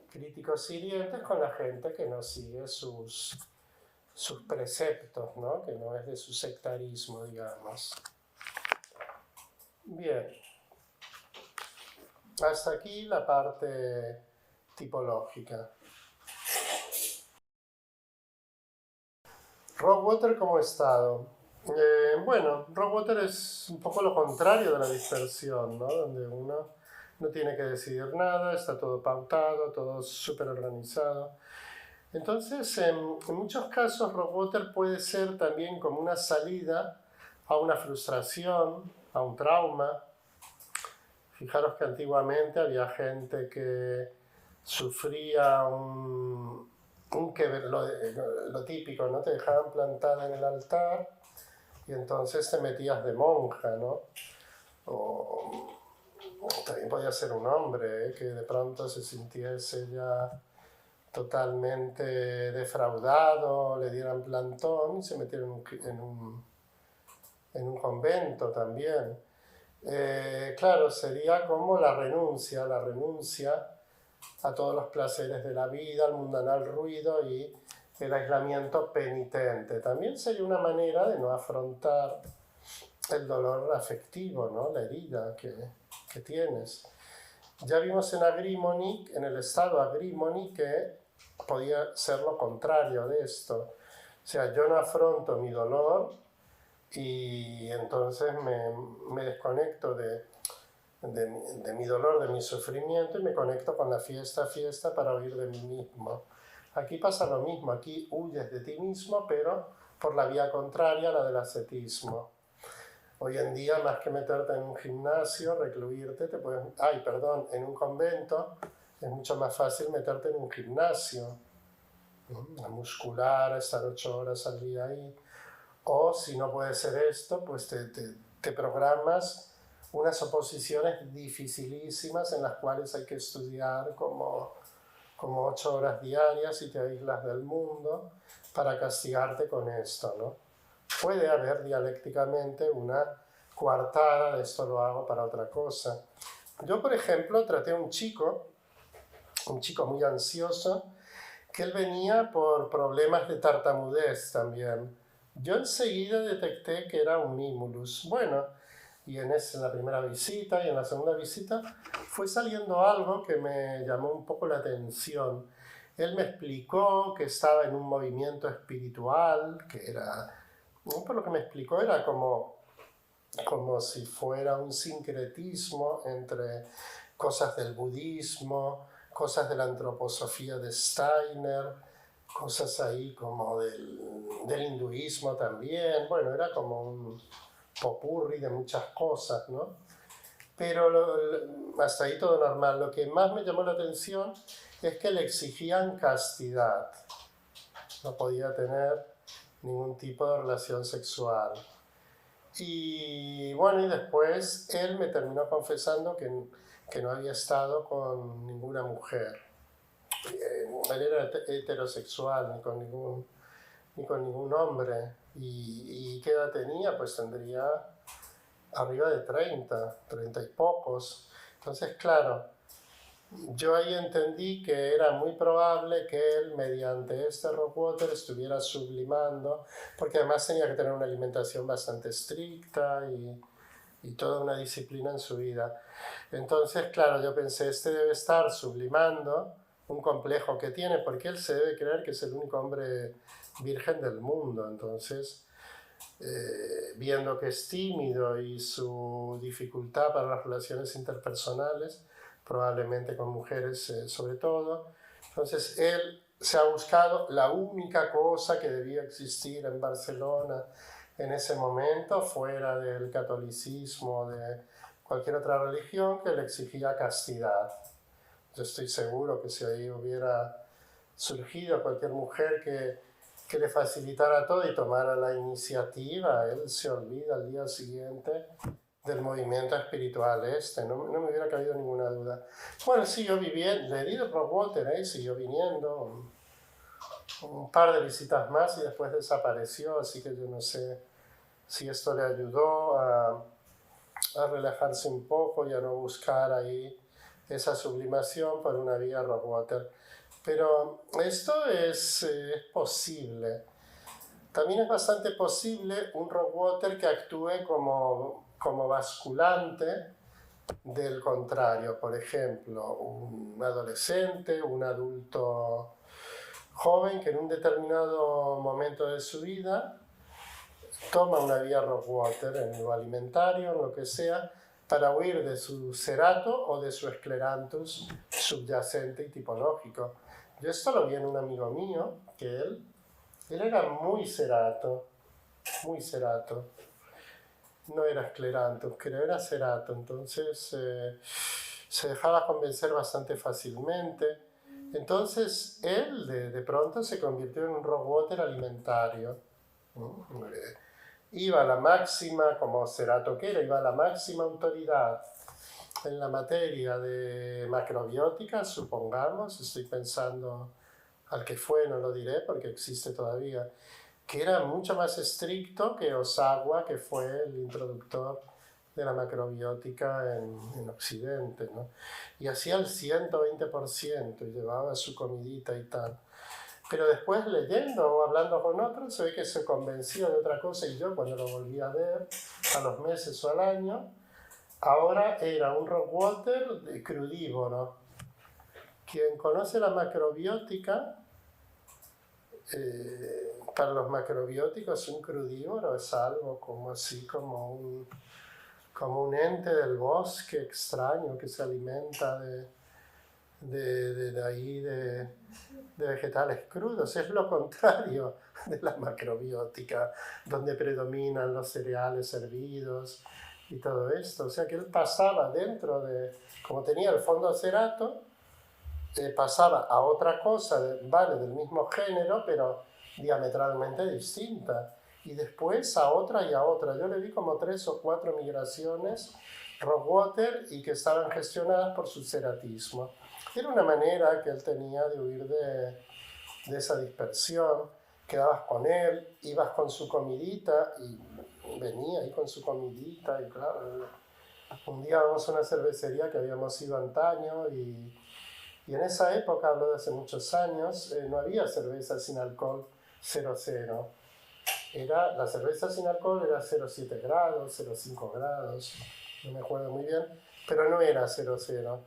críticos y hirientes con la gente que no sigue sus preceptos, ¿no? Que no es de su sectarismo, digamos. Bien. Hasta aquí la parte tipológica. Rockwater como estado. Bueno, Rockwater es un poco lo contrario de la dispersión, ¿no? Donde uno no tiene que decidir nada, está todo pautado, todo súper organizado. Entonces, en muchos casos, Rockwater puede ser también como una salida a una frustración, a un trauma. Fijaros que antiguamente había gente que sufría lo típico, ¿no? Te dejaban plantada en el altar y entonces te metías de monja, ¿no? O también podía ser un hombre, ¿eh? Que de pronto se sintiese ya totalmente defraudado, le dieran plantón y se metieron en un convento también. Claro, sería como la renuncia a todos los placeres de la vida, al mundanal ruido y el aislamiento penitente. También sería una manera de no afrontar el dolor afectivo, ¿no? La herida que tienes. Ya vimos en Agrimony, en el estado Agrimony, que podía ser lo contrario de esto. O sea, yo no afronto mi dolor y entonces me desconecto de mi dolor, de mi sufrimiento y me conecto con la fiesta para huir de mí mismo. Aquí pasa lo mismo, aquí huyes de ti mismo, pero por la vía contraria a la del ascetismo. Hoy en día, más que meterte en un gimnasio, recluirte, en un convento, es mucho más fácil meterte en un gimnasio, a muscular, estar 8 horas al día ahí. O si no puede ser esto, pues te programas unas oposiciones dificilísimas en las cuales hay que estudiar como 8 horas diarias y te aíslas del mundo para castigarte con esto, ¿no? Puede haber dialécticamente una coartada de esto lo hago para otra cosa. Yo, por ejemplo, traté a un chico muy ansioso, que él venía por problemas de tartamudez también. Yo enseguida detecté que era un mimulus. Bueno, y en la primera visita y en la segunda visita fue saliendo algo que me llamó un poco la atención. Él me explicó que estaba en un movimiento espiritual, que era, por lo que me explicó, era como si fuera un sincretismo entre cosas del budismo, cosas de la antroposofía de Steiner, cosas ahí como del hinduismo también. Bueno, era como un popurrí de muchas cosas, ¿no? Pero hasta ahí todo normal. Lo que más me llamó la atención es que le exigían castidad. No podía tener ningún tipo de relación sexual. Y bueno, y después él me terminó confesando que no había estado con ninguna mujer. Él era heterosexual, ni con ningún hombre. ¿Y qué edad tenía? Pues tendría arriba de 30 y pocos. Entonces, claro, yo ahí entendí que era muy probable que él, mediante este Rockwater, estuviera sublimando, porque además tenía que tener una alimentación bastante estricta y toda una disciplina en su vida. Entonces, claro, yo pensé, este debe estar sublimando un complejo que tiene, porque él se debe creer que es el único hombre virgen del mundo. Entonces, viendo que es tímido y su dificultad para las relaciones interpersonales, probablemente con mujeres sobre todo, entonces él se ha buscado la única cosa que debía existir en Barcelona en ese momento, fuera del catolicismo o de cualquier otra religión, que le exigía castidad. Yo estoy seguro que si ahí hubiera surgido cualquier mujer que le facilitara todo y tomara la iniciativa, él se olvida al día siguiente del movimiento espiritual no me hubiera cabido ninguna duda. Bueno, siguió viviendo, le di el Rockwater, siguió viniendo un par de visitas más y después desapareció, así que yo no sé si esto le ayudó a relajarse un poco y a no buscar ahí esa sublimación por una vía Rockwater. Pero esto es posible. También es bastante posible un Rockwater que actúe como basculante del contrario. Por ejemplo, un adolescente, un adulto joven que en un determinado momento de su vida toma una vía Rockwater en lo alimentario, en lo que sea, para huir de su cerato o de su esclerantus subyacente y tipológico. Yo esto lo vi en un amigo mío, que él era muy cerato, muy cerato. No era esclerantus, creo, era cerato. Entonces se dejaba convencer bastante fácilmente. Entonces él de pronto se convirtió en un Rockwater alimentario. ¿No? Iba a la máxima, como cerato que era, iba a la máxima autoridad en la materia de macrobiótica, supongamos, estoy pensando al que fue, no lo diré porque existe todavía, que era mucho más estricto que Osawa, que fue el introductor de la macrobiótica en Occidente, ¿no? Y hacía el 120% y llevaba su comidita y tal. Pero después leyendo o hablando con otros se ve que se convenció de otra cosa y yo cuando lo volví a ver a los meses o al año, ahora era un Rockwater crudívoro. Quien conoce la macrobiótica, para los macrobióticos un crudívoro es algo como así, como un ente del bosque extraño que se alimenta de ahí, de vegetales crudos. Es lo contrario de la macrobiótica, donde predominan los cereales hervidos y todo esto. O sea que él pasaba dentro de, como tenía el fondo cerato, pasaba a otra cosa, vale, del mismo género, pero diametralmente distinta. Y después a otra y a otra. Yo le vi como 3 o 4 migraciones Rockwater y que estaban gestionadas por su ceratismo. Era una manera que él tenía de huir de esa dispersión. Quedabas con él, ibas con su comidita y venía ahí con su comidita y claro, un día vamos a una cervecería que habíamos ido antaño y en esa época, hablo de hace muchos años, no había cerveza sin alcohol 0,0. La cerveza sin alcohol era 0,7 grados, 0,5 grados, no me acuerdo muy bien, pero no era 0,0.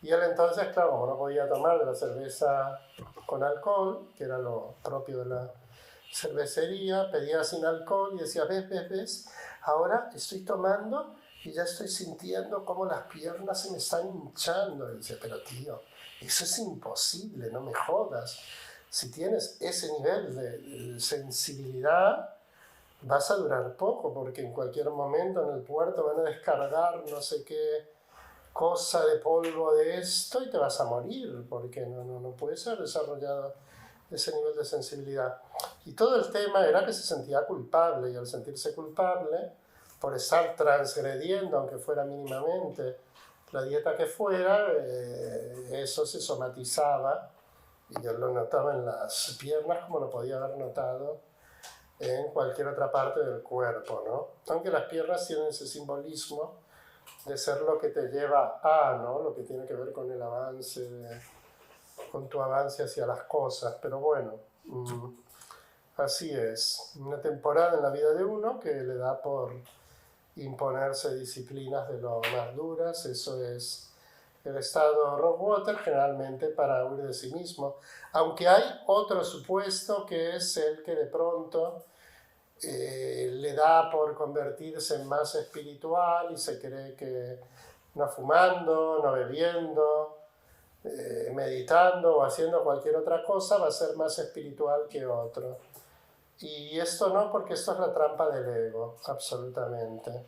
Y él entonces, claro, como no podía tomar de la cerveza con alcohol, que era lo propio de la cervecería, pedía sin alcohol y decía, ves, ahora estoy tomando y ya estoy sintiendo cómo las piernas se me están hinchando. Y dice, pero tío, eso es imposible, no me jodas. Si tienes ese nivel de sensibilidad, vas a durar poco, porque en cualquier momento en el puerto van a descargar no sé qué cosa de polvo de esto y te vas a morir, porque no puedes haber desarrollado ese nivel de sensibilidad. Y todo el tema era que se sentía culpable, y al sentirse culpable, por estar transgrediendo, aunque fuera mínimamente, la dieta que fuera, eso se somatizaba, y yo lo notaba en las piernas como lo podía haber notado en cualquier otra parte del cuerpo, ¿no? Aunque las piernas tienen ese simbolismo de ser lo que te lleva a, ¿no? Lo que tiene que ver con el avance, con tu avance hacia las cosas, pero bueno, así es. Una temporada en la vida de uno que le da por imponerse disciplinas de lo más duras, eso es el estado Rockwater, generalmente para huir de sí mismo, aunque hay otro supuesto que es el que de pronto le da por convertirse en más espiritual y se cree que no fumando, no bebiendo, meditando o haciendo cualquier otra cosa va a ser más espiritual que otro. Y esto no, porque esto es la trampa del ego, absolutamente.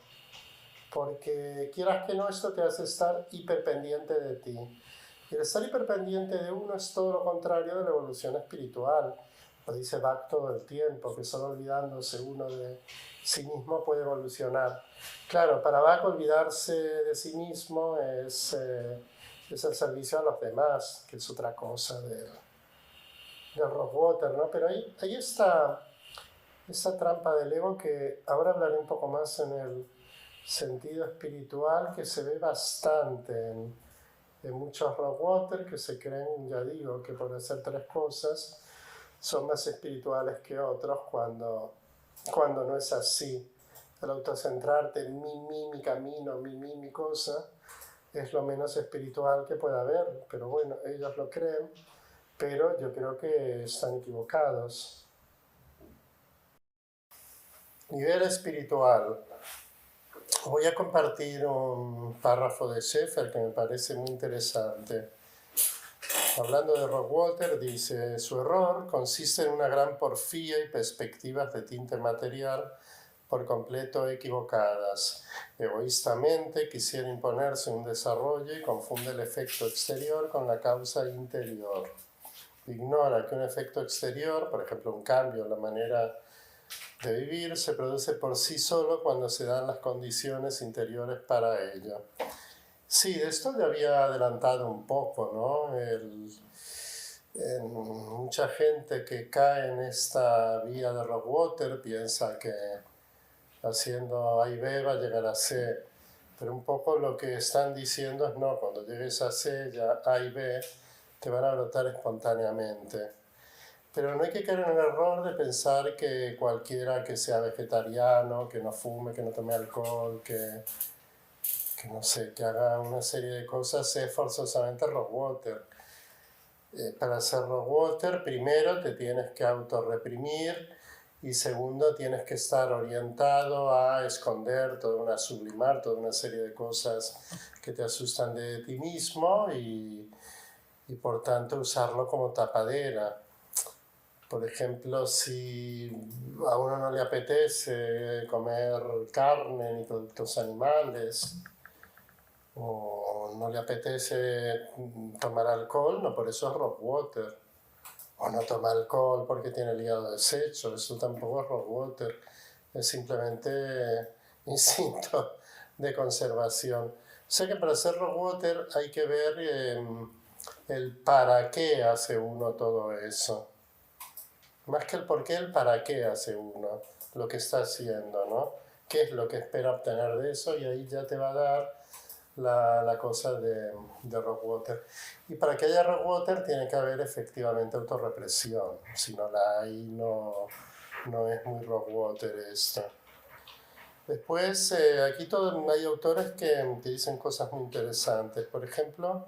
Porque quieras que no, esto te hace estar hiperpendiente de ti. Y el estar hiperpendiente de uno es todo lo contrario de la evolución espiritual. Lo dice Bach todo el tiempo, que solo olvidándose uno de sí mismo puede evolucionar. Claro, para Bach olvidarse de sí mismo es el servicio a los demás, que es otra cosa del Rockwater, ¿no? Pero ahí está esa trampa del ego que ahora hablaré un poco más en el sentido espiritual, que se ve bastante en muchos Rockwater que se creen, ya digo, que por hacer 3 cosas son más espirituales que otros cuando no es así. El autocentrarte en mi camino, mi cosa, es lo menos espiritual que pueda haber. Pero bueno, ellos lo creen, pero yo creo que están equivocados. Nivel espiritual. Voy a compartir un párrafo de Schaeffer que me parece muy interesante. hablando de Rockwater, dice, su error consiste en una gran porfía y perspectivas de tinte material por completo equivocadas. Egoístamente quisiera imponerse un desarrollo y confunde el efecto exterior con la causa interior. Ignora que un efecto exterior, por ejemplo un cambio en la manera de vivir, se produce por sí solo cuando se dan las condiciones interiores para ello. Sí, de esto ya había adelantado un poco, ¿no? Mucha gente que cae en esta vía de Rockwater piensa que haciendo A y B va a llegar a C, pero un poco lo que están diciendo es no, cuando llegues a C, ya A y B te van a brotar espontáneamente. Pero no hay que caer en el error de pensar que cualquiera que sea vegetariano, que no fume, que no tome alcohol, que no sé, que haga una serie de cosas es forzosamente Rockwater. Para hacer Rockwater, primero te tienes que autorreprimir y segundo tienes que estar orientado a esconder sublimar toda una serie de cosas que te asustan de ti mismo y por tanto usarlo como tapadera. Por ejemplo, si a uno no le apetece comer carne ni productos animales, o no le apetece tomar alcohol, no por eso es Rockwater. O no toma alcohol porque tiene el hígado deshecho, eso tampoco es Rockwater. Es simplemente instinto de conservación. O sea que para hacer Rockwater hay que ver el para qué hace uno todo eso. Más que el por qué, el para qué hace uno lo que está haciendo, ¿no? ¿Qué es lo que espera obtener de eso? Y ahí ya te va a dar la cosa de Rockwater. Y para que haya Rockwater tiene que haber efectivamente autorrepresión. Si no la hay, no es muy Rockwater esto. Después, aquí hay autores que dicen cosas muy interesantes. Por ejemplo,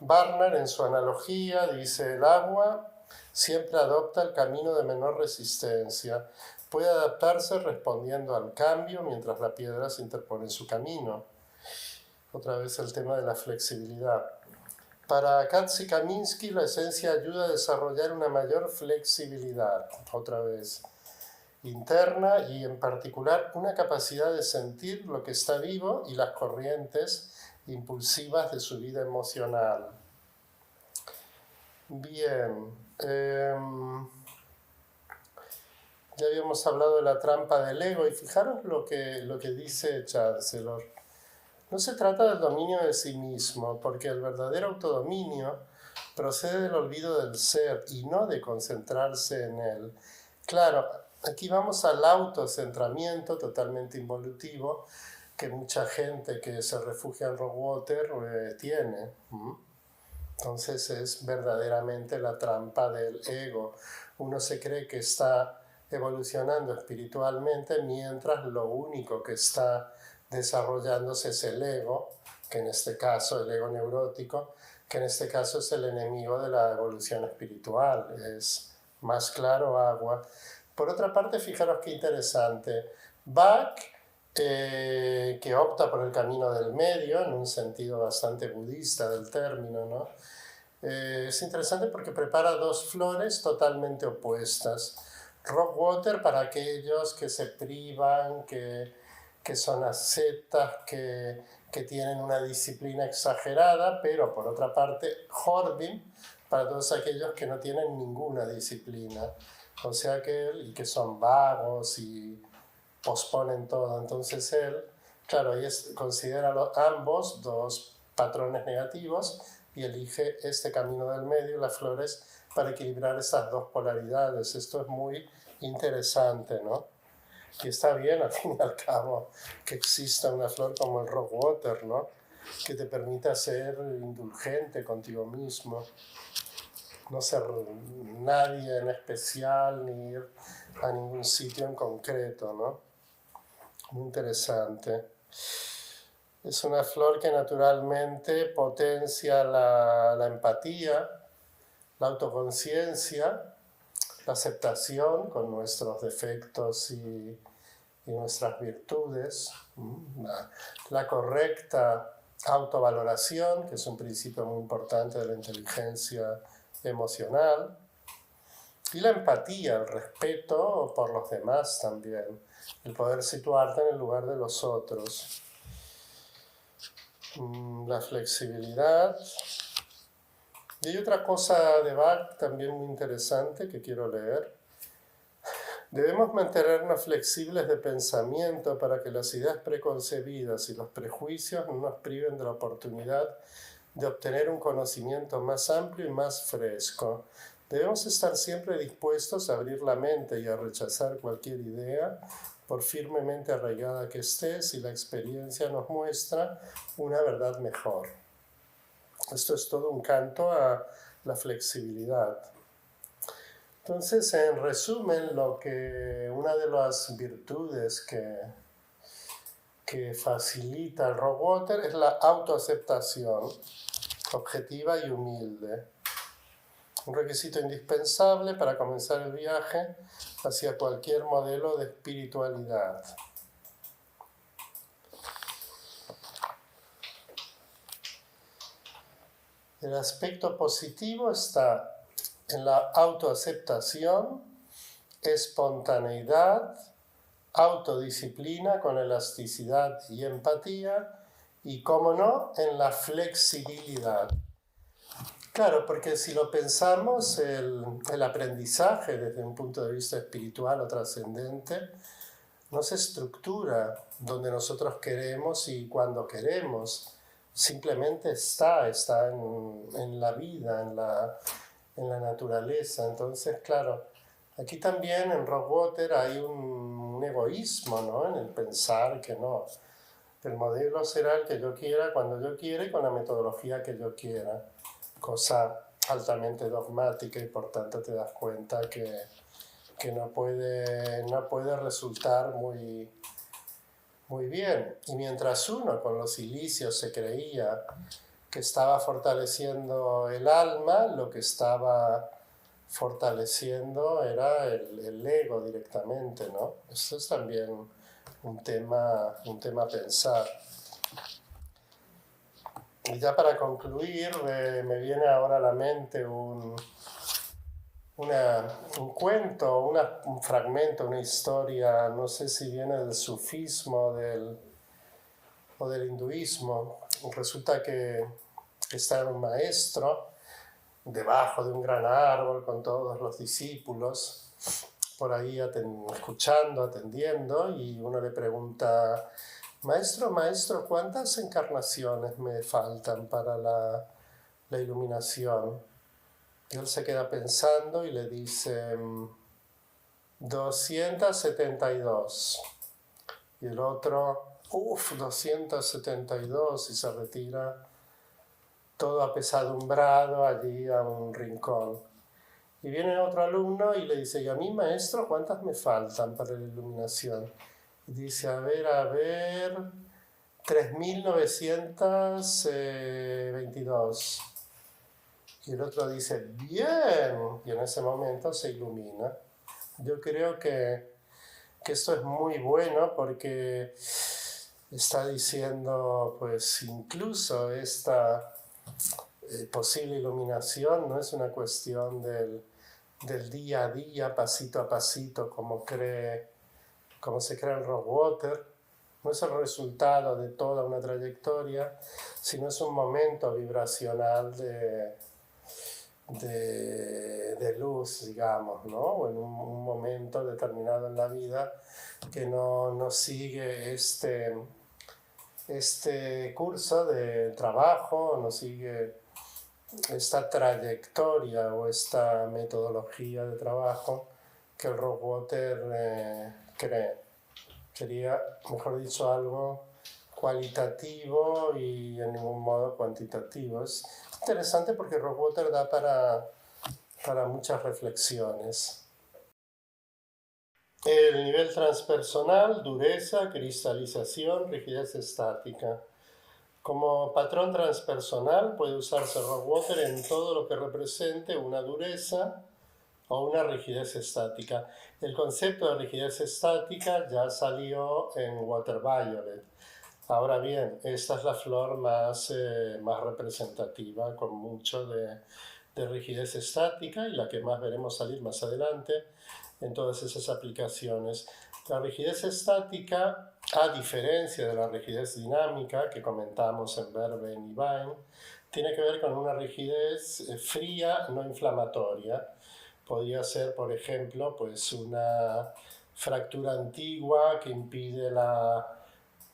Barnard en su analogía dice, el agua siempre adopta el camino de menor resistencia. Puede adaptarse respondiendo al cambio mientras la piedra se interpone en su camino. Otra vez el tema de la flexibilidad. Para Kaminski, la esencia ayuda a desarrollar una mayor flexibilidad, otra vez, interna y en particular una capacidad de sentir lo que está vivo y las corrientes impulsivas de su vida emocional. Bien, ya habíamos hablado de la trampa del ego y fijaros lo que dice Chancellor. No se trata del dominio de sí mismo, porque el verdadero autodominio procede del olvido del ser y no de concentrarse en él. Claro, aquí vamos al autocentramiento totalmente involutivo que mucha gente que se refugia en Rockwater tiene. Entonces es verdaderamente la trampa del ego. Uno se cree que está evolucionando espiritualmente mientras lo único que está desarrollándose es el ego, que en este caso el ego neurótico, que en este caso es el enemigo de la evolución espiritual, es más claro agua. Por otra parte, fijaros qué interesante, Bach, que opta por el camino del medio, en un sentido bastante budista del término, ¿no? Es interesante porque prepara dos flores totalmente opuestas. Rockwater para aquellos que se privan, que son ascetas, que tienen una disciplina exagerada, pero por otra parte, Hordin para todos aquellos que no tienen ninguna disciplina, o sea y que son vagos y posponen todo. Entonces él, claro, considera ambos dos patrones negativos y elige este camino del medio, las flores, para equilibrar esas dos polaridades. Esto es muy interesante, ¿no? Y está bien, al fin y al cabo, que exista una flor como el Rockwater, ¿no? Que te permita ser indulgente contigo mismo, no ser nadie en especial, ni ir a ningún sitio en concreto, ¿no? Muy interesante. Es una flor que naturalmente potencia la empatía, la autoconciencia, la aceptación con nuestros defectos y nuestras virtudes, la correcta autovaloración, que es un principio muy importante de la inteligencia emocional, y la empatía, el respeto por los demás también, el poder situarte en el lugar de los otros. La flexibilidad. Y hay otra cosa de Bach también muy interesante que quiero leer. Debemos mantenernos flexibles de pensamiento para que las ideas preconcebidas y los prejuicios no nos priven de la oportunidad de obtener un conocimiento más amplio y más fresco. Debemos estar siempre dispuestos a abrir la mente y a rechazar cualquier idea, por firmemente arraigada que esté, si la experiencia nos muestra una verdad mejor. Esto es todo un canto a la flexibilidad. Entonces, en resumen, una de las virtudes que facilita el Rockwater es la autoaceptación objetiva y humilde. Un requisito indispensable para comenzar el viaje hacia cualquier modelo de espiritualidad. El aspecto positivo está en la autoaceptación, espontaneidad, autodisciplina con elasticidad y empatía y, cómo no, en la flexibilidad. Claro, porque si lo pensamos, el aprendizaje desde un punto de vista espiritual o trascendente no se estructura donde nosotros queremos y cuando queremos. Simplemente está en la vida, en la naturaleza. Entonces, claro, aquí también en Rockwater hay un egoísmo, ¿no? En el pensar que no. El modelo será el que yo quiera, cuando yo quiera y con la metodología que yo quiera. Cosa altamente dogmática y por tanto te das cuenta que no puede resultar muy bien. Y mientras uno con los cilicios se creía que estaba fortaleciendo el alma, lo que estaba fortaleciendo era el ego directamente, ¿no? Esto es también un tema a pensar. Y ya para concluir, me viene ahora a la mente un cuento, un fragmento, una historia, no sé si viene del sufismo o del hinduismo. Resulta que está un maestro debajo de un gran árbol con todos los discípulos, por ahí escuchando, atendiendo, y uno le pregunta: maestro, ¿cuántas encarnaciones me faltan para la iluminación? Y él se queda pensando y le dice: 272. Y el otro: 272, y se retira todo apesadumbrado allí a un rincón. Y viene otro alumno y le dice: ¿y a mí, maestro, cuántas me faltan para la iluminación? Y dice: a ver, 3922. Y el otro dice: bien, y en ese momento se ilumina. Yo creo que esto es muy bueno porque está diciendo, pues, incluso esta posible iluminación no es una cuestión del día a día, pasito a pasito, como se cree en Rockwater. No es el resultado de toda una trayectoria, sino es un momento vibracional de luz, digamos, ¿no? O en un momento determinado en la vida que no sigue este curso de trabajo, no sigue esta trayectoria o esta metodología de trabajo que el Rockwater cree. Sería, mejor dicho, algo cualitativo y en ningún modo cuantitativo. Es interesante porque Rockwater da para muchas reflexiones. El nivel transpersonal: dureza, cristalización, rigidez estática. Como patrón transpersonal puede usarse Rockwater en todo lo que represente una dureza o una rigidez estática. El concepto de rigidez estática ya salió en Water Violet. Ahora bien, esta es la flor más representativa, con mucho de rigidez estática y la que más veremos salir más adelante en todas esas aplicaciones. La rigidez estática, a diferencia de la rigidez dinámica que comentamos en Verben y Bain, tiene que ver con una rigidez fría, no inflamatoria. Podría ser, por ejemplo, pues una fractura antigua que impide la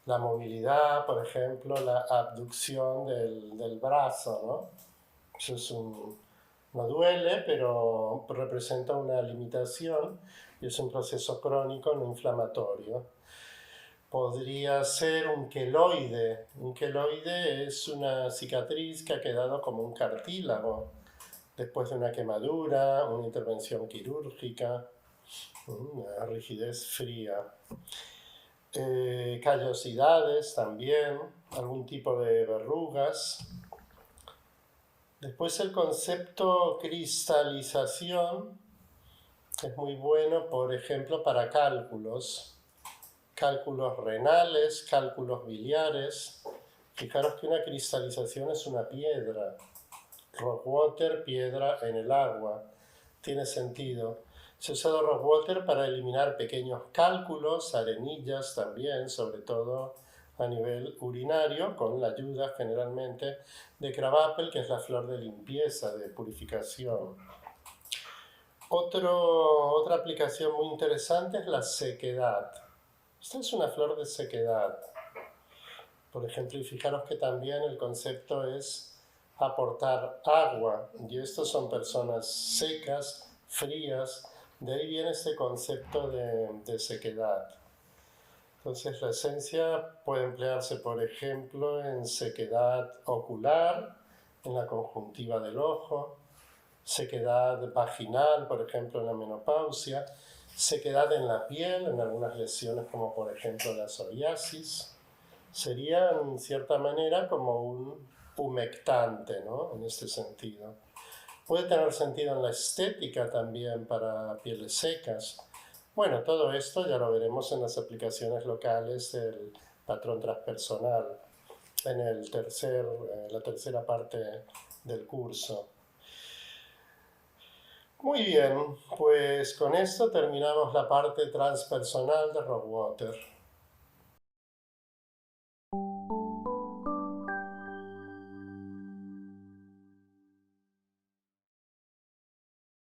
movilidad, por ejemplo, la abducción del brazo, ¿no? Eso es no duele, pero representa una limitación y es un proceso crónico no inflamatorio. Podría ser un queloide. Un queloide es una cicatriz que ha quedado como un cartílago después de una quemadura, una intervención quirúrgica, una rigidez fría. Callosidades también, algún tipo de verrugas. Después el concepto cristalización es muy bueno, por ejemplo, para cálculos renales, cálculos biliares. Fijaros que una cristalización es una piedra. Rockwater, piedra en el agua. Tiene sentido. Se ha usado Rockwater para eliminar pequeños cálculos, arenillas también, sobre todo a nivel urinario, con la ayuda generalmente de Crabapple, que es la flor de limpieza, de purificación. Otra aplicación muy interesante es la sequedad. Esta es una flor de sequedad. Por ejemplo, y fijaros que también el concepto es aportar agua, y estos son personas secas, frías, de ahí viene este concepto de sequedad. Entonces la esencia puede emplearse, por ejemplo, en sequedad ocular, en la conjuntiva del ojo, sequedad vaginal, por ejemplo, en la menopausia, sequedad en la piel, en algunas lesiones como por ejemplo la psoriasis. Sería en cierta manera como un humectante, ¿no? En este sentido. Puede tener sentido en la estética también para pieles secas. Bueno, todo esto ya lo veremos en las aplicaciones locales del patrón transpersonal, en la tercera parte del curso. Muy bien, pues con esto terminamos la parte transpersonal de Rockwater.